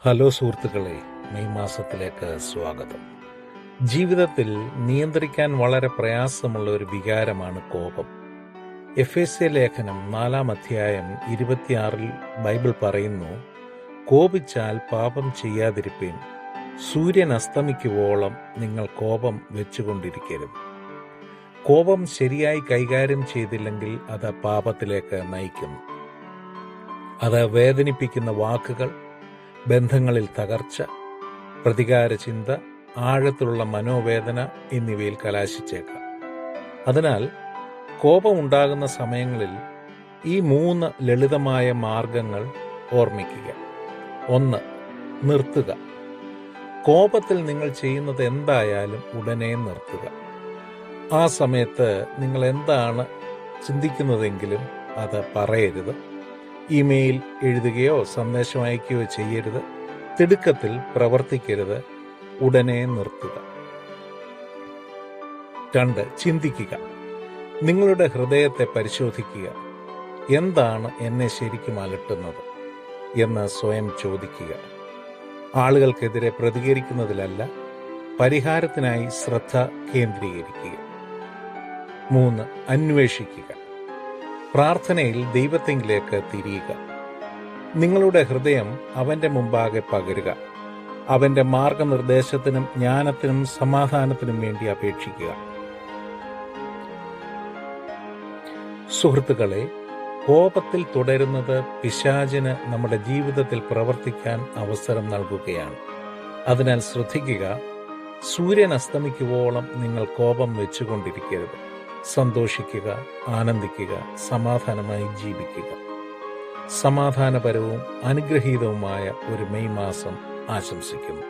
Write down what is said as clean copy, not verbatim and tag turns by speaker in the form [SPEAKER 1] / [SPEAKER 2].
[SPEAKER 1] Hello സുഹൃത്തുക്കളെ, May മാസത്തിലേക്ക് സ്വാഗതം. ജീവിതത്തിൽ നിയന്ത്രിക്കാൻ വളരെ പ്രയാസമുള്ള ഒരു വികാരമാണ് കോപം. എഫേസ്യ ലേഖനം 4-ാം അധ്യായം 26 ബൈബിൾ പറയുന്നു, കോപിച്ചാൽ പാപം ചെയ്യാതിരിപ്പീൻ, സൂര്യൻ അസ്തമിക്കുവോളം നിങ്ങൾ കോപം വെച്ചുകൊണ്ടിരിക്കരുത്. കോപം ശരിയായി കൈകാര്യം ചെയ്തില്ലെങ്കിൽ അത് പാപത്തിലേക്ക് നയിക്കുന്നു. അത് വേദനിപ്പിക്കുന്ന വാക്കുകൾ, ബന്ധങ്ങളിൽ തകർച്ച, പ്രതികാര ചിന്ത, ആഴത്തിലുള്ള മനോവേദന എന്നിവയിൽ കലാശിച്ചേക്കാം. അതിനാൽ കോപമുണ്ടാകുന്ന സമയങ്ങളിൽ ഈ 3 ലളിതമായ മാർഗങ്ങൾ ഓർമ്മിക്കുക. 1. നിർത്തുക. കോപത്തിൽ നിങ്ങൾ ചെയ്യുന്നത് എന്തായാലും ഉടനെ നിർത്തുക. ആ സമയത്ത് നിങ്ങൾ എന്താണ് ചിന്തിക്കുന്നതെങ്കിലും അത് പറയരുത്. ഇമെയിൽ എഴുതുകയോ സന്ദേശം അയക്കുകയോ ചെയ്യരുത്. തിടുക്കത്തിൽ പ്രവർത്തിക്കരുത്. ഉടനെ നിർത്തുക. 2. ചിന്തിക്കുക. നിങ്ങളുടെ ഹൃദയത്തെ പരിശോധിക്കുക. എന്താണ് എന്നെ ശരിക്കും അലട്ടുന്നത് എന്ന് സ്വയം ചോദിക്കുക. ആളുകൾക്കെതിരെ പ്രതികരിക്കുന്നതിലല്ല, പരിഹാരത്തിനായി ശ്രദ്ധ കേന്ദ്രീകരിക്കുക. 3. അന്വേഷിക്കുക. പ്രാർത്ഥനയിൽ ദൈവത്തെങ്കിലേക്ക് തിരിയുക. നിങ്ങളുടെ ഹൃദയം അവന്റെ മുമ്പാകെ പകരുക. അവന്റെ മാർഗനിർദ്ദേശത്തിനും ജ്ഞാനത്തിനും സമാധാനത്തിനും വേണ്ടി അപേക്ഷിക്കുക. സുഹൃത്തുക്കളെ, കോപത്തിൽ തുടരുന്നത് പിശാചിന് നമ്മുടെ ജീവിതത്തിൽ പ്രവർത്തിക്കാൻ അവസരം നൽകുകയാണ്. അതിനാൽ ശ്രദ്ധിക്കുക, സൂര്യൻ അസ്തമിക്കുവോളം നിങ്ങൾ കോപം വെച്ചുകൊണ്ടിരിക്കരുത്. സന്തോഷിക്കുക, ആനന്ദിക്കുക, സമാധാനമായി ജീവിക്കുക. സമാധാനപരവും അനുഗ്രഹീതവുമായ ഒരു മെയ് മാസം ആശംസിക്കുന്നു.